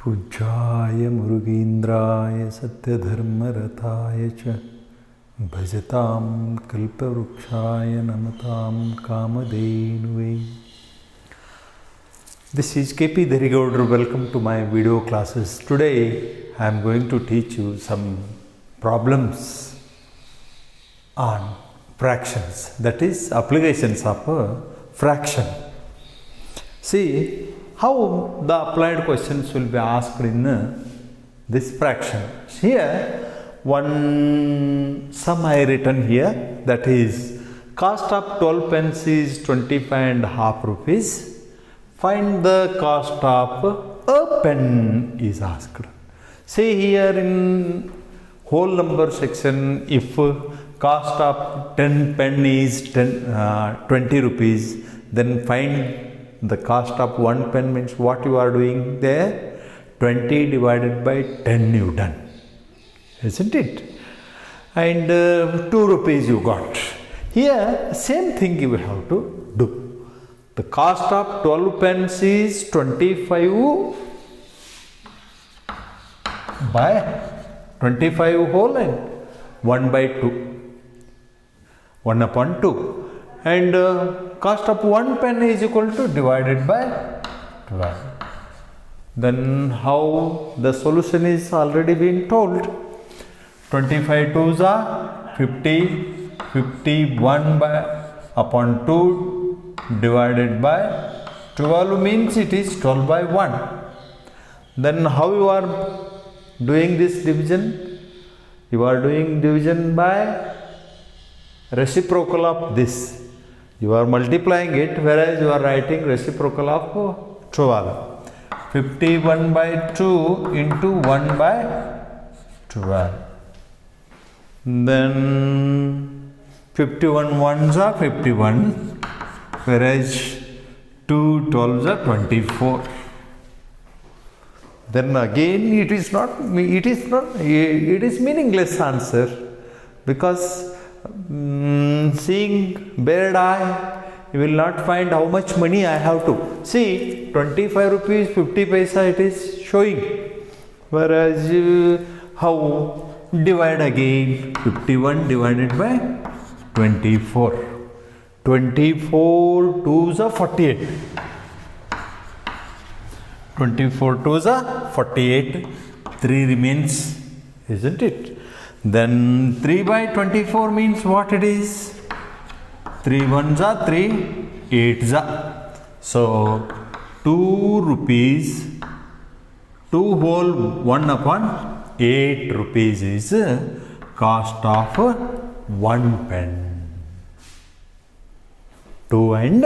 पूज्याय मुरुगेन्द्राय सत्यधर्मरथाय च भजतां कल्पवृक्षाय नमतां कामधेनुवे. This is KP Dharigowda. Welcome to my video classes. Today I am going to teach you some problems on fractions, that is applications of a fraction. See how the applied questions will be asked in this fraction. Here one sum I written here, that is cost of 12 pence is 25.5 rupees. Find the cost of a pen is asked. See here in whole number section, if cost of 10 pen is 20 rupees, then find the cost of 1 pen means what you are doing there? 20 divided by 10 you done, isn't it? And 2 rupees you got. Here same thing you have to do. The cost of 12 pence is 25 by 25 whole and 1 by 2, 1 upon 2, and cost of 1 pen is equal to divided by 12. Then how the solution is already been told. 25 twos are 50, 51 by upon 2 divided by 12 means it is 12 by 1. Then how you are doing this division? You are doing division by reciprocal of this. You are multiplying it, whereas you are writing reciprocal of 12. 51 by 2 into 1 by 12. Then 51 ones are 51, whereas 2 12s are 24. Then again it is meaningless answer, because seeing bare eye you will not find how much money I have to. See 25 rupees 50 paisa it is showing, whereas how divide again? 51 divided by 24. 24 twos are 48. 24 twos are 48. 3 remains, isn't it? Then 3 by 24 means what it is? 3 ones are 3, 8s are. So 2 rupees, 2 whole 1 upon 8 rupees is cost of 1 pen. 2 and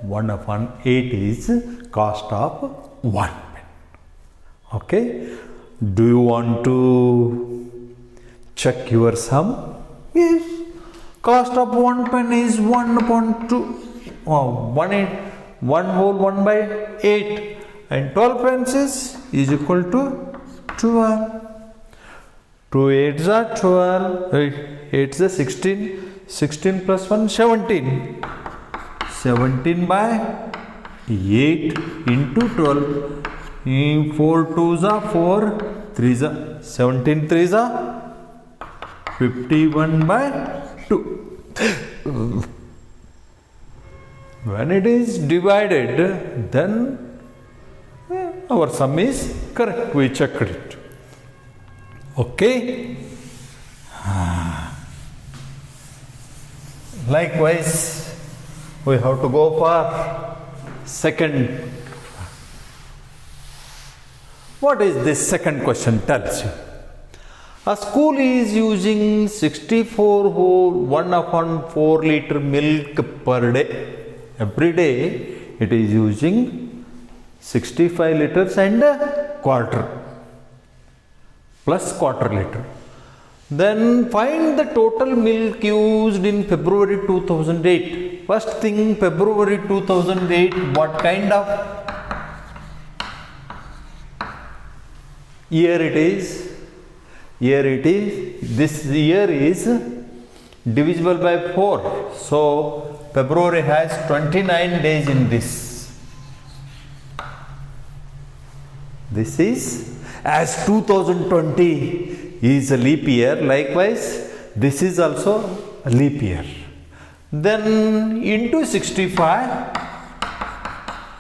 1 upon 8 is cost of 1 pen. Okay. Do you want to check your sum? Yes. Cost of 1 pen is 1 upon 2. 1 whole 1 by 8. And 12 pence is equal to 12. 2 8s are 12. 8s are 16. 16 plus 1, 17. 17 by 8 into 12. 4 2s are 4, 3s are 17, 3s are 51 by 2. When it is divided, then our sum is correct. We checked it. Okay. Likewise, we have to go for second. What is this second question tells you? A school is using 64 whole 1 upon 4 liter milk per day. Every day it is using 65 liters and a quarter plus quarter liter. Then find the total milk used in February 2008. First thing, February 2008, what kind of year it is? This year is divisible by 4. So February has 29 days in this. This is, as 2020 is a leap year, likewise this is also a leap year. Then into 65,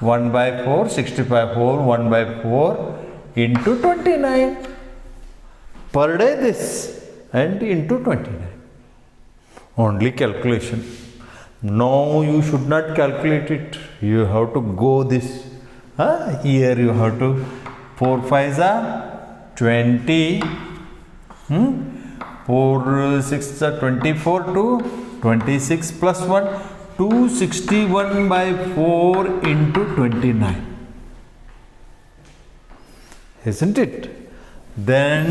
1 by 4, 65 whole, 1 by 4 into 29. Per day this and into 29. Only calculation. No, you should not calculate it. You have to go this. Here you have to 4 5s are 20. 4 6s are 24 to 26 plus 1, 261 by 4 into 29. Isn't it? Then,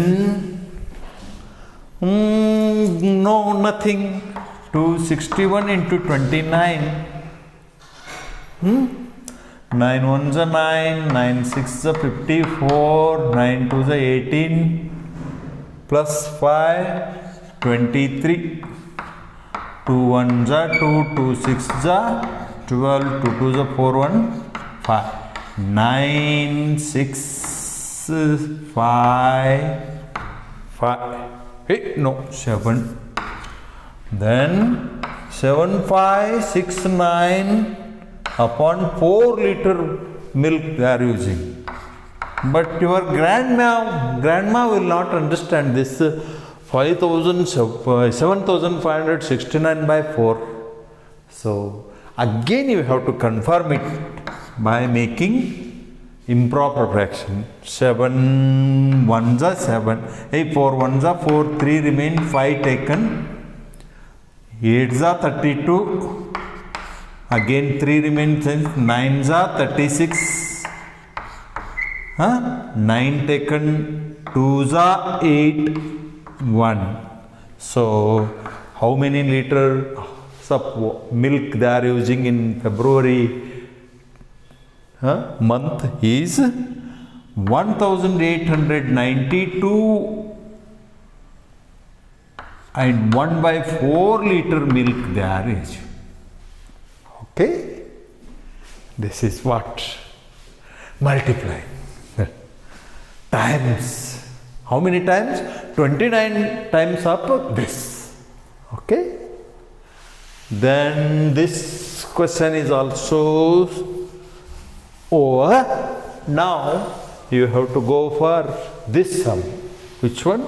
no, nothing. 261 into 29. 9 ones are 9, 9 sixes are 54, 9 twos are 18, plus 5, 23. 2 ones are 2, 2 sixes are 12, 2 twos are 4, 1, 5. 9, 6, 5, 5. Hey, no, 7. Then 7, 5, 6, 9 upon 4 liter milk they are using. But your grandma will not understand this 7,569 by 4. So again you have to confirm it by making improper fraction. 7 ones are 7, 4 ones are 4, 3 remain, 5 taken, 8s are 32, again 3 remain, 9s are 36, 9 taken, 2s are 8, 1. So how many liters of milk they are using in February month is 1892, and 1 by 4 liter milk they are using. Okay, this is what multiply times. How many times? 29 times of this. Okay. Then this question is also over. Now you have to go for this sum. Which one?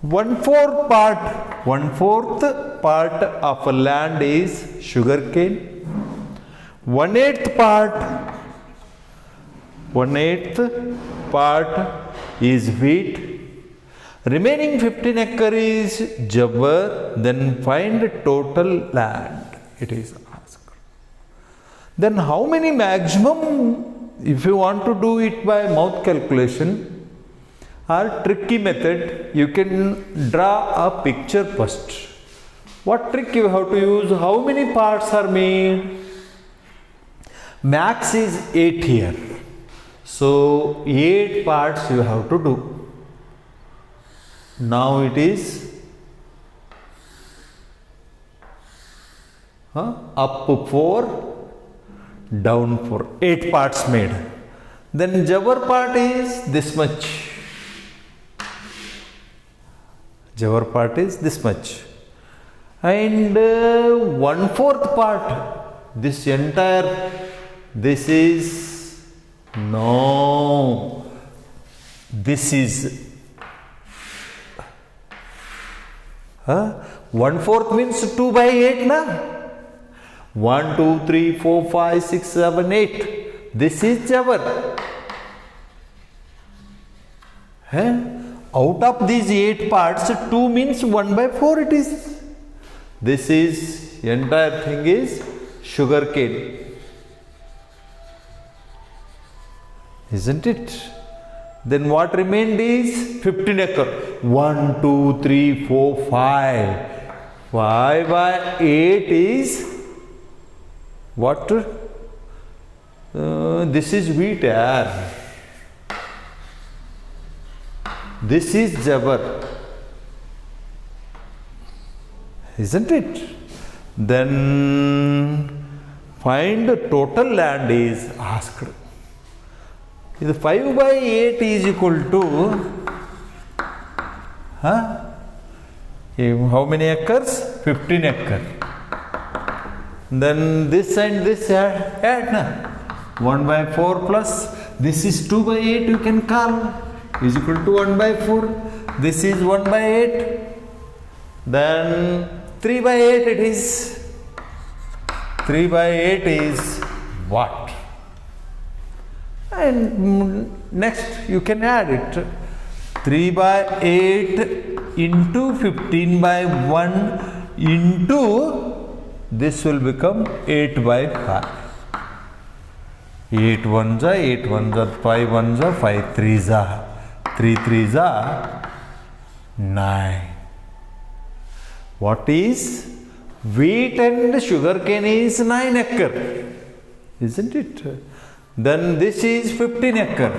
1/4 part of a land is sugarcane. 1/8 part is wheat. Remaining 15 acre is jawar. Then find total land. It is asked. Then how many maximum? If you want to do it by mouth calculation or tricky method, you can draw a picture first. What trick you have to use? How many parts are made? Max is 8 here. So 8 parts you have to do. Now it is up 4, down 4. 8 parts made. Then jawar part is this much. Jawar part is this much. And 1/4 part, this entire, this is, no, this is 1/4 means 2 by 8 na. 1, 2, 3, 4, 5, 6, 7, 8. This is jawar. Out of these 8 parts, 2 means 1 by 4 it is. This is, entire thing is sugarcane. Isn't it? Then what remained is 15 acre. 1, 2, 3, 4, 5. 5 by 8 is what? This is wheat air. This is jawar. Isn't it? Then find total land is asked. The 5 by 8 is equal to how many acres? 15 acre. Then this and this add na. 1 by 4 plus this is 2 by 8 you can call is equal to 1 by 4. This is 1 by 8. Then 3 by 8 it is. 3 by 8 is what? And next you can add it. 3 by 8 into 15 by 1 into this will become 8 by 5. 8 ones are 8 ones are 5 ones are 5 threes are 3 threes are 9. What is wheat and sugarcane is 9 acre, isn't it? Then this is 15 acre,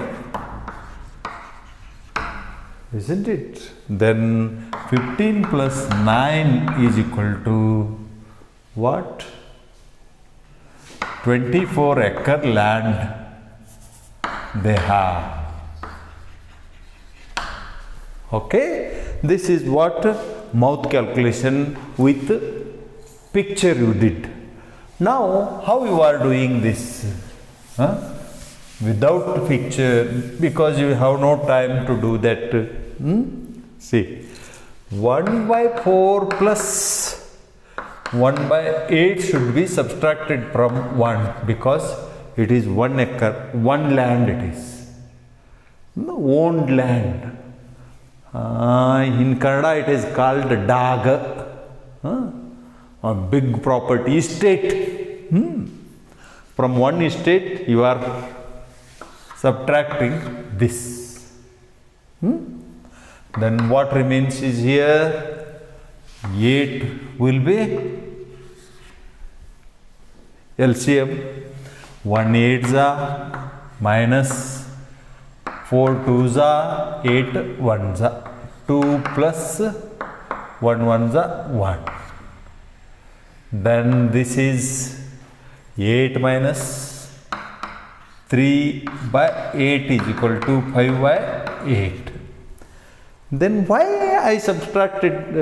isn't it? Then 15 plus 9 is equal to what? 24 acre land they have. Okay, this is what mouth calculation with picture you did. Now, how you are doing this? Without picture, because you have no time to do that. See, 1 by 4 plus 1 by 8 should be subtracted from 1 because it is 1 acre, 1 land it is. Owned land. In Kannada it is called dag. A big property, estate. From one estate you are subtracting this. Then what remains is here 8 will be LCM 1 8s are minus 4 2s are 8 1s are 2 plus 1 1s are 1. Then this is 8 minus 3 by 8 is equal to 5 by 8. Then why I subtracted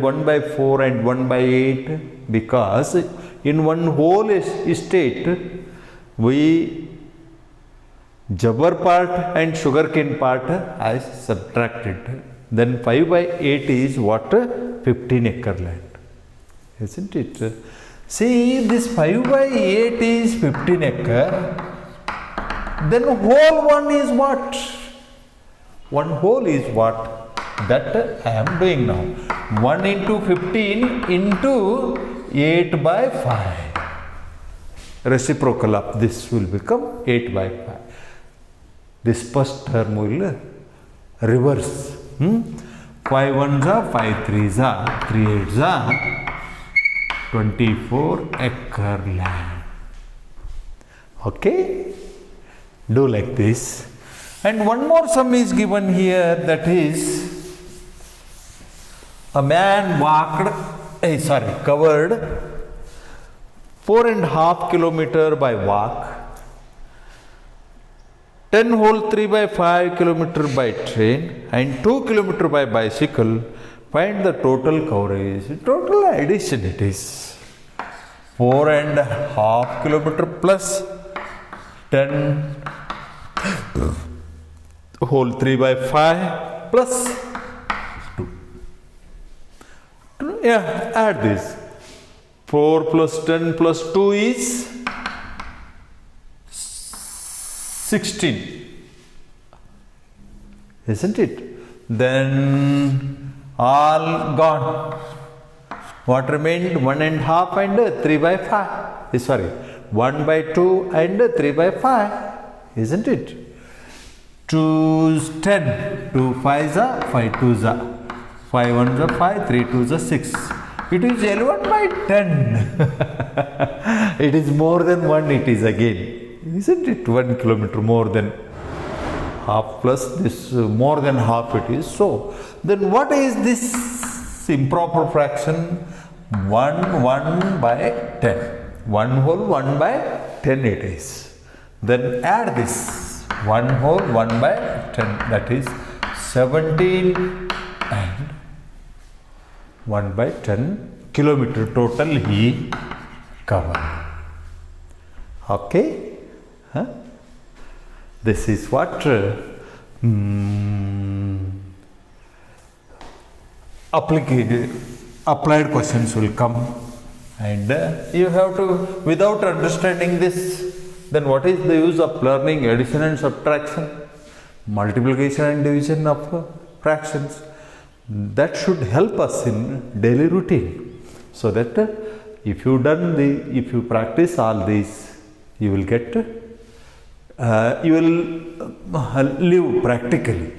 1 by 4 and 1 by 8? Because in one whole estate we jabbar part and sugarcane part I subtracted. Then 5 by 8 is what? 15 acre land, isn't it? See, this 5 by 8 is 15 acre. Then whole one is what? One whole is what? That I am doing now. 1 into 15 into 8 by 5. Reciprocal of this will become 8 by 5. This first term will reverse. 5 ones are 5 threes are 3 8s are 24 acre land. Okay? Do like this. And one more sum is given here, that is a man covered 4.5 kilometer by walk, 10 whole 3 by 5 kilometer by train and 2 kilometer by bicycle. Find the total coverage. Total addition it is 4.5 kilometer plus 10 whole 3 by 5 plus 2. Yeah, add this. 4 plus 10 plus 2 is 16. Isn't it? Then all gone. What remained? 1.5 and 3 by 5. Sorry, 1 by 2 and 3 by 5. Isn't it? 2 is 10. 2 5s are 5 2s are 5 1s are 5 3 2s are 6. It is 11 by 10. It is more than 1 it is again. Isn't it? 1 kilometer more than half plus this more than half it is. So then what is this improper fraction? 1 1 by 10. 1 whole 1 by 10 it is. Then add this 1 whole 1 by 10, that is 17 and 1 by 10 kilometer total he covered. Okay? Huh? This is what applied questions will come, and you have to, without understanding this, then what is the use of learning addition and subtraction, multiplication and division of fractions? That should help us in daily routine, so that if you practice all these, you will get you will live practically.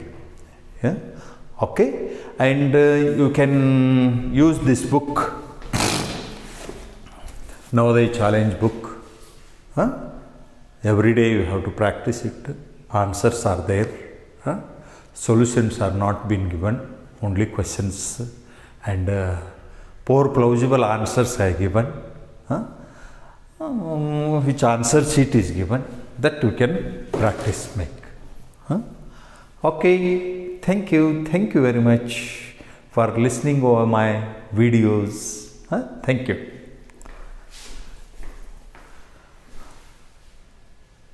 Yeah? Okay, and you can use this book, Navodaya Challenge book. Huh? Every day you have to practice it. Answers are there. Huh? Solutions are not been given, only questions, and 4 plausible answers are given. Huh? Which answer sheet is given, that you can practice make. Huh? Okay, thank you very much for listening over my videos. Huh? Thank you.